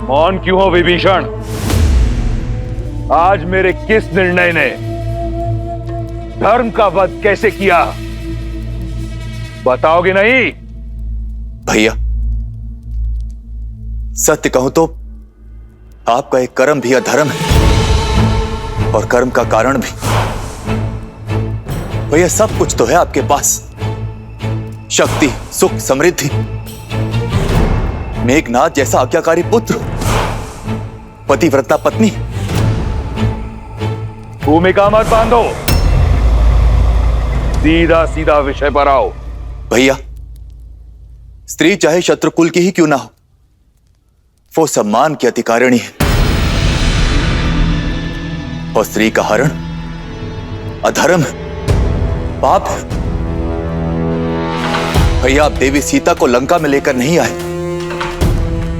कौन क्यों हो विभीषण? आज मेरे किस निर्णय ने धर्म का वध कैसे किया, बताओगे नहीं? भैया, सत्य कहूं तो आपका एक कर्म भी अधर्म है और कर्म का कारण भी। भैया, सब कुछ तो है आपके पास, शक्ति, सुख, समृद्धि, मेघनाथ जैसा आज्ञाकारी पुत्र, पतिव्रता पत्नी। भूमिका मत बांधो, सीधा सीधा विषय पर आओ। भैया, स्त्री चाहे शत्रुकुल की ही क्यों ना हो, वो सम्मान की अधिकारिणी है और स्त्री का हरण अधर्म है, पाप है। भैया, आप देवी सीता को लंका में लेकर नहीं आए,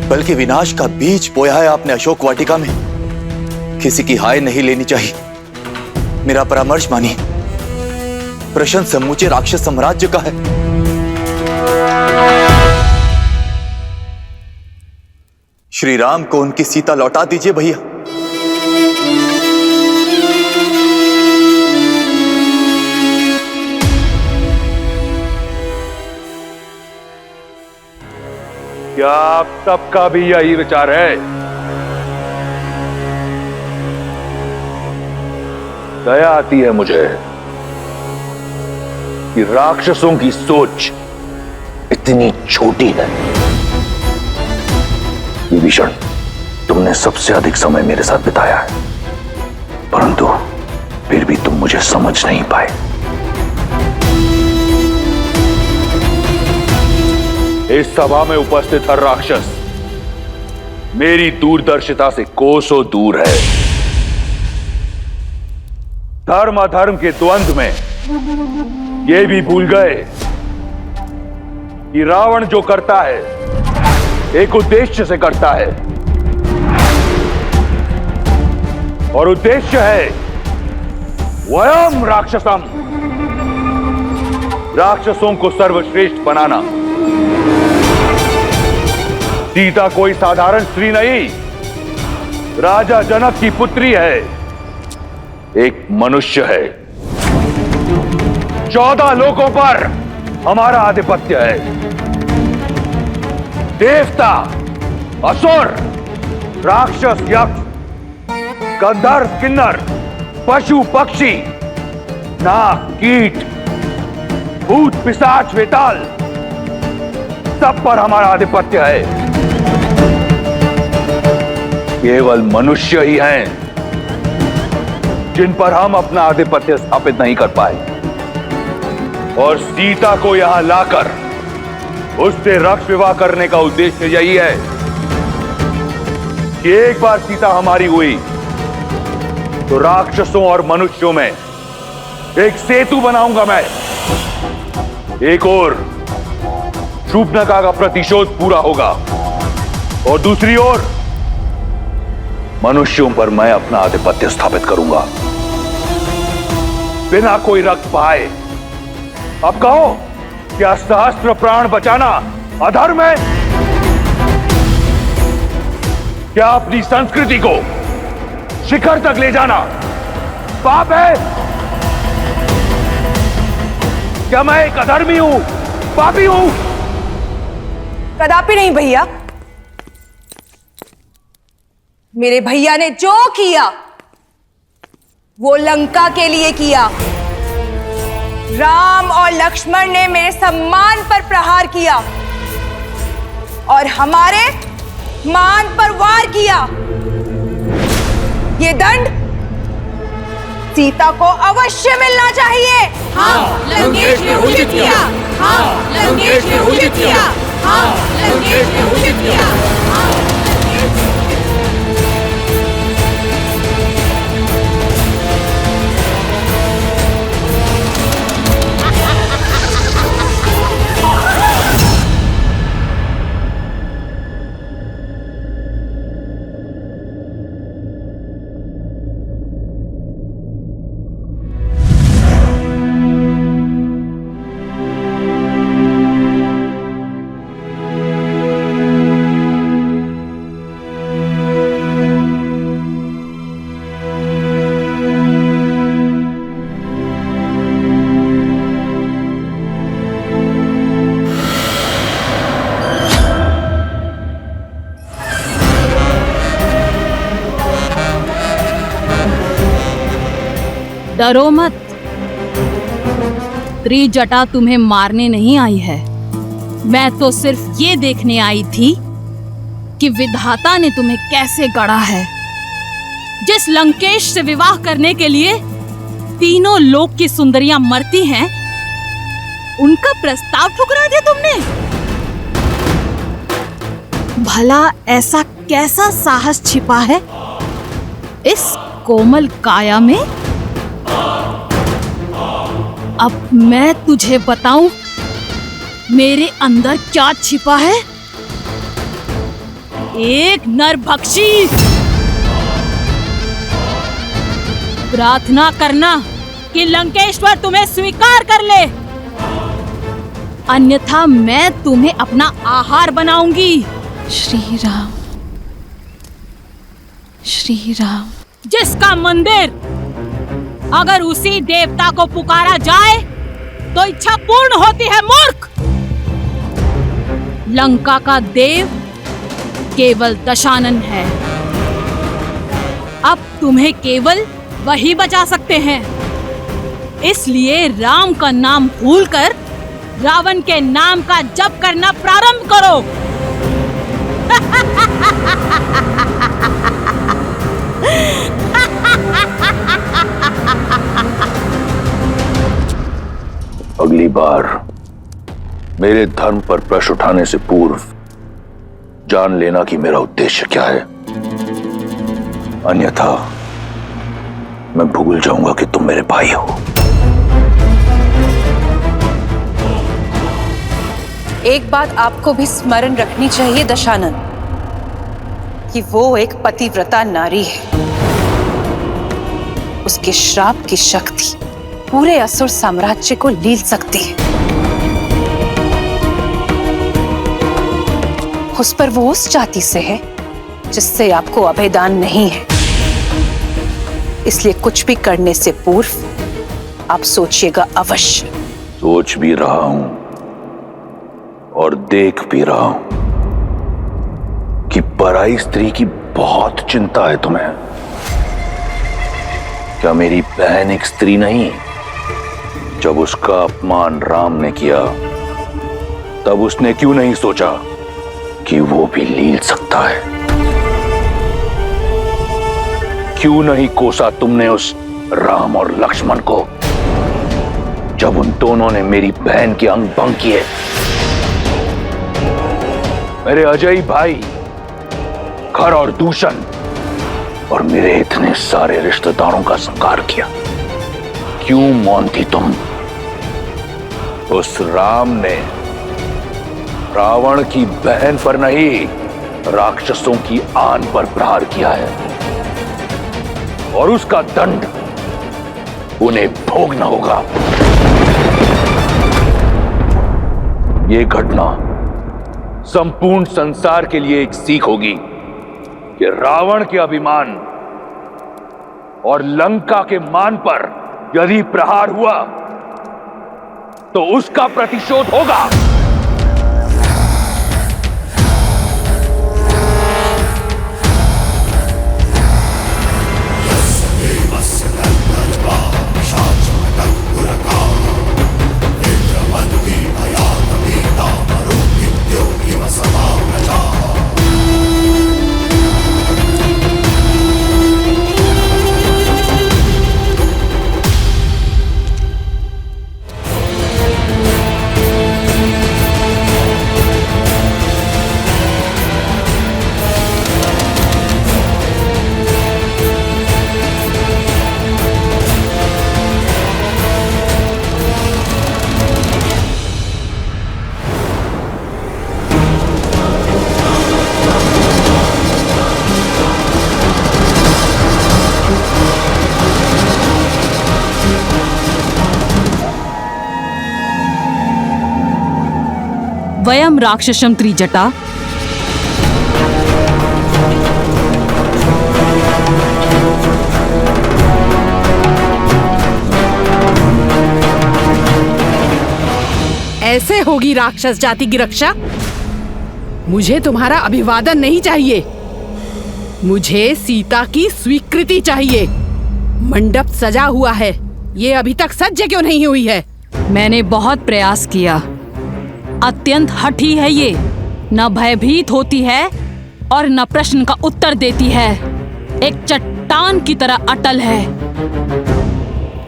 बल्कि विनाश का बीज बोया है आपने अशोक वाटिका में। किसी की हाय नहीं लेनी चाहिए, मेरा परामर्श मानिए। प्रश्न समूचे राक्षस साम्राज्य का है। श्री राम को उनकी सीता लौटा दीजिए भैया। क्या आप सबका भी यही विचार है? दया आती है मुझे कि राक्षसों की सोच इतनी छोटी है। विभीषण, तुमने सबसे अधिक समय मेरे साथ बिताया है, परंतु फिर भी तुम मुझे समझ नहीं पाए। इस सभा में उपस्थित हर राक्षस मेरी दूरदर्शिता से कोसों दूर है। धर्म अधर्म के द्वंद्व में ये भी भूल गए कि रावण जो करता है एक उद्देश्य से करता है, और उद्देश्य है वयम राक्षसम, राक्षसों को सर्वश्रेष्ठ बनाना। सीता कोई साधारण स्त्री नहीं, राजा जनक की पुत्री है, एक मनुष्य है। 14 लोकों पर हमारा आधिपत्य है। देवता, असुर, राक्षस, यक्ष, गंधर्व, किन्नर, पशु, पक्षी, नाग, कीट, भूत, पिशाच, वेताल, सब पर हमारा आधिपत्य है। केवल मनुष्य ही हैं जिन पर हम अपना आधिपत्य स्थापित नहीं कर पाए, और सीता को यहां लाकर उससे रक्त विवाह करने का उद्देश्य यही है कि एक बार सीता हमारी हुई तो राक्षसों और मनुष्यों में एक सेतु बनाऊंगा मैं। एक ओर शूर्पणखा का प्रतिशोध पूरा होगा और दूसरी ओर मनुष्यों पर मैं अपना आधिपत्य स्थापित करूंगा, बिना कोई रक्त बहाए। अब कहो, क्या सहस्त्र प्राण बचाना अधर्म है? क्या अपनी संस्कृति को शिखर तक ले जाना पाप है? क्या मैं एक अधर्मी हूं, पापी हूं? कदापि नहीं भैया। मेरे भैया ने जो किया वो लंका के लिए किया। राम और लक्ष्मण ने मेरे सम्मान पर प्रहार किया और हमारे मान पर वार किया। ये दंड सीता को अवश्य मिलना चाहिए। हाँ, लंकेश ने उचित किया। हाँ, लंकेश ने उचित किया। हाँ, लंकेश ने उचित किया। डरो मत, त्रिजटा तुम्हें मारने नहीं आई है। मैं तो सिर्फ ये देखने आई थी कि विधाता ने तुम्हें कैसे गढ़ा है। जिस लंकेश से विवाह करने के लिए तीनों लोक की सुंदरियां मरती हैं, उनका प्रस्ताव ठुकरा दिया तुमने। भला ऐसा कैसा साहस छिपा है इस कोमल काया में? अब मैं तुझे बताऊं मेरे अंदर क्या छिपा है। एक नरभक्षी। प्रार्थना करना कि लंकेश्वर तुम्हें स्वीकार कर ले, अन्यथा मैं तुम्हें अपना आहार बनाऊंगी। श्री राम, श्री राम। जिसका मंदिर अगर उसी देवता को पुकारा जाए तो इच्छा पूर्ण होती है, मूर्ख। लंका का देव केवल दशानन है। अब तुम्हें केवल वही बचा सकते हैं। इसलिए राम का नाम भूलकर रावण के नाम का जप करना प्रारंभ करो। अगली बार मेरे धर्म पर प्रश्न उठाने से पूर्व जान लेना कि मेरा उद्देश्य क्या है, अन्यथा मैं भूल जाऊंगा कि तुम मेरे भाई हो। एक बात आपको भी स्मरण रखनी चाहिए दशानन, कि वो एक पतिव्रता नारी है। उसके श्राप की शक्ति पूरे असुर साम्राज्य को लील सकती है। उस पर वो उस जाति से है जिससे आपको अभेदान नहीं है। इसलिए कुछ भी करने से पूर्व आप सोचिएगा अवश्य। सोच भी रहा हूं और देख भी रहा हूं कि पराई स्त्री की बहुत चिंता है तुम्हें। क्या मेरी बहन एक स्त्री नहीं? जब उसका अपमान राम ने किया तब उसने क्यों नहीं सोचा कि वो भी लील सकता है? क्यों नहीं कोसा तुमने उस राम और लक्ष्मण को जब उन दोनों ने मेरी बहन के अंग भंग किए? मेरे अजय भाई खर और दूषण और मेरे इतने सारे रिश्तेदारों का संहार किया। क्यों मौन थी तुम? उस राम ने रावण की बहन पर नहीं, राक्षसों की आन पर प्रहार किया है और उसका दंड उन्हें भोगना होगा। यह घटना संपूर्ण संसार के लिए एक सीख होगी कि रावण के अभिमान और लंका के मान पर यदि प्रहार हुआ तो उसका प्रतिशोध होगा। वयम राक्षसम त्रिजटा। ऐसे होगी राक्षस जाति की रक्षा? मुझे तुम्हारा अभिवादन नहीं चाहिए, मुझे सीता की स्वीकृति चाहिए। मंडप सजा हुआ है, ये अभी तक सज्ज क्यों नहीं हुई है? मैंने बहुत प्रयास किया। अत्यंत हठी है ये, न भयभीत होती है और न प्रश्न का उत्तर देती है। एक चट्टान की तरह अटल है।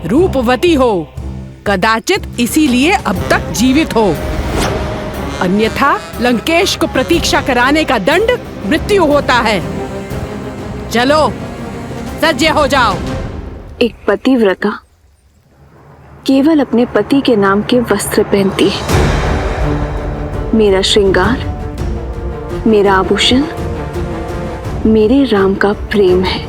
रूपवती हो, कदाचित इसीलिए अब तक जीवित हो, अन्यथा लंकेश को प्रतीक्षा कराने का दंड मृत्यु होता है। चलो सज्ज हो जाओ। एक पतिव्रता केवल अपने पति के नाम के वस्त्र पहनती है। मेरा श्रृंगार, मेरा आभूषण, मेरे राम का प्रेम है।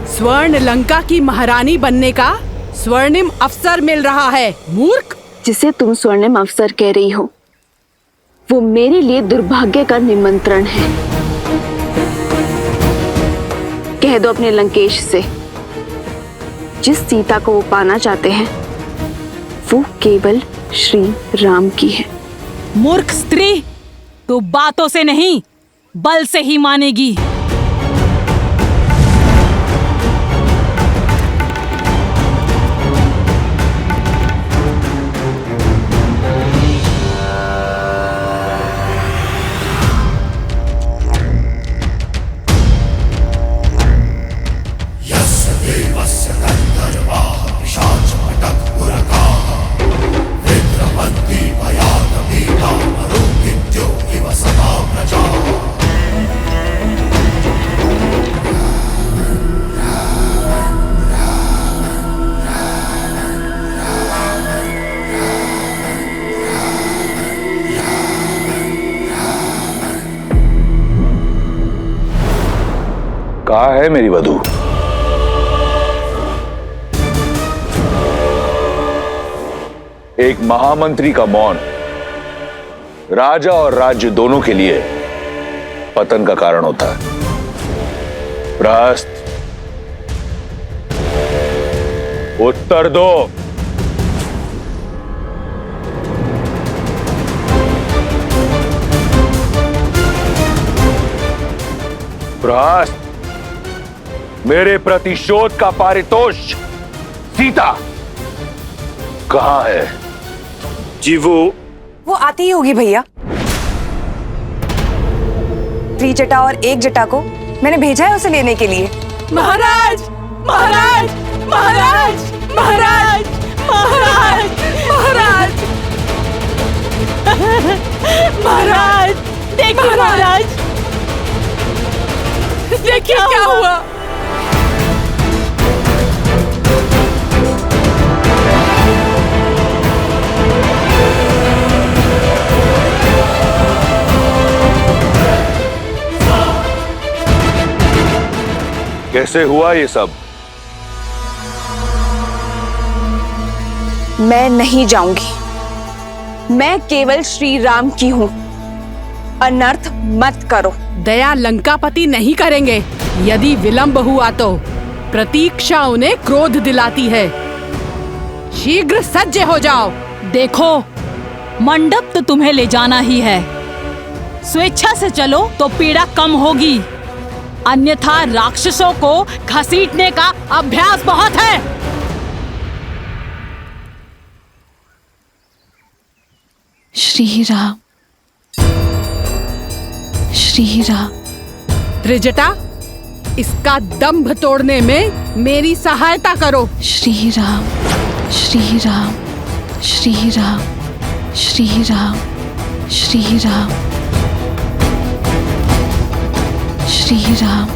स्वर्ण लंका की महारानी बनने का स्वर्णिम अवसर मिल रहा है, मूर्ख। जिसे तुम स्वर्णिम अवसर कह रही हो, वो मेरे लिए दुर्भाग्य का निमंत्रण है। कह दो अपने लंकेश से, जिस सीता को वो पाना चाहते हैं वो केवल श्री राम की है। मूर्ख स्त्री, तू बातों से नहीं बल से ही मानेगी। कहाँ है मेरी वधू? एक महामंत्री का मौन राजा और राज्य दोनों के लिए पतन का कारण होता है। प्रहस्त, उत्तर दो। प्रहस्त, मेरे प्रतिशोध का पारितोष सीता कहां है? जी वो आती ही होगी भैया। त्रिजटा और एक जटा को मैंने भेजा है उसे लेने के लिए। महाराज, महाराज, महाराज, महाराज, महाराज, महाराज, महाराज, देखिए महाराज, देखिए क्या हुआ। कैसे हुआ ये सब? मैं नहीं जाऊंगी, मैं केवल श्री राम की हूं। अनर्थ मत करो। दया लंकापति नहीं करेंगे। यदि विलंब हुआ तो प्रतीक्षा उन्हें क्रोध दिलाती है। शीघ्र सज्ज हो जाओ। देखो, मंडप तो तुम्हें ले जाना ही है। स्वेच्छा से चलो तो पीड़ा कम होगी, अन्यथा राक्षसों को घसीटने का अभ्यास बहुत है। श्री राम, श्री राम। त्रिजटा, इसका दंभ तोड़ने में मेरी सहायता करो। श्री राम, श्री राम, श्री राम, श्री राम, श्री राम, श्री राम।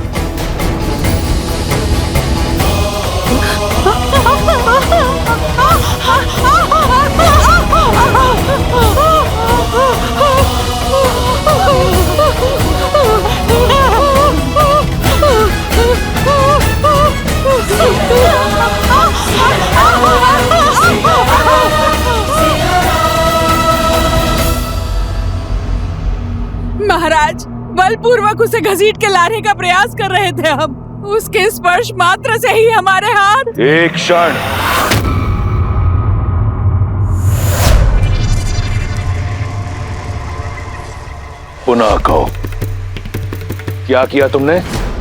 बलपूर्वक उसे घसीट के लाने का प्रयास कर रहे थे हम। उसके स्पर्श मात्र से ही हमारे हाथ। एक क्षण। पुनः कहो, क्या किया तुमने?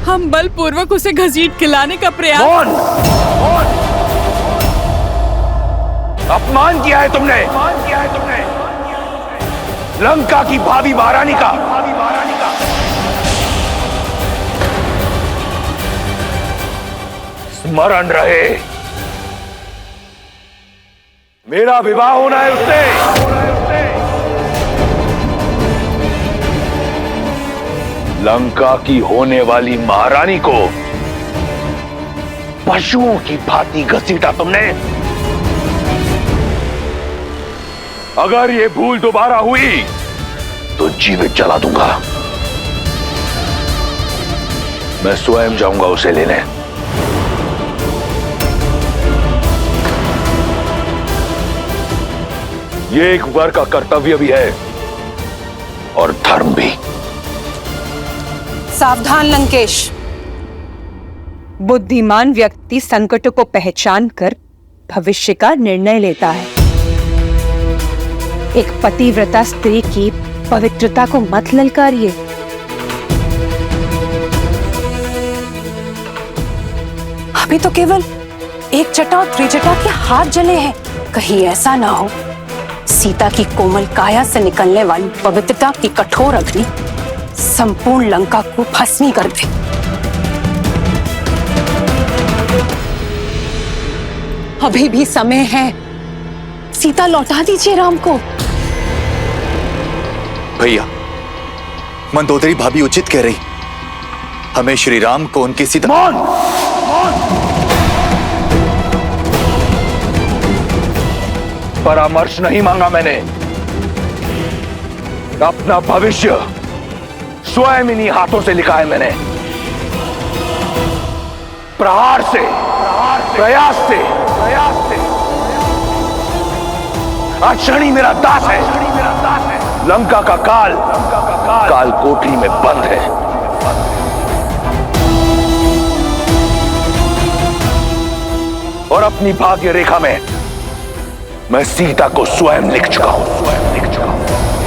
हम बलपूर्वक उसे घसीट के लाने का प्रयास। कौन? अपमान किया है तुमने। लंका की भावी महारानी का। स्मरण रहे, मेरा विवाह होना है उससे। लंका की होने वाली महारानी को पशुओं की भांति घसीटा तुमने। अगर ये भूल दोबारा हुई तो जीवित जला दूंगा। मैं स्वयं जाऊंगा उसे लेने। ये एक वर का कर्तव्य भी है और धर्म भी। सावधान लंकेश। बुद्धिमान व्यक्ति संकटों को पहचान कर भविष्य का निर्णय लेता है। एक पतिव्रता स्त्री की पवित्रता को मत ललकारिए। अभी तो केवल एक जटा और त्रिजटा के हाथ जले हैं। कहीं ऐसा ना हो सीता की कोमल काया से निकलने वाली पवित्रता की कठोर अग्नि संपूर्ण लंका को भस्मी कर दे। अभी भी समय है, सीता लौटा दीजिए राम को। भैया, मंदोदरी भाभी उचित कह रही। हमें श्री राम को उनकी सीता। परामर्श नहीं मांगा मैंने। अपना भविष्य स्वयं इन्हीं हाथों से लिखा है मैंने। प्रहार से, प्रयास से। आज शनि मेरा दास है। लंका का काल कोठरी में बंद है। और अपनी भाग्य रेखा में मैं सीता को स्वयं लिख चुका हूं।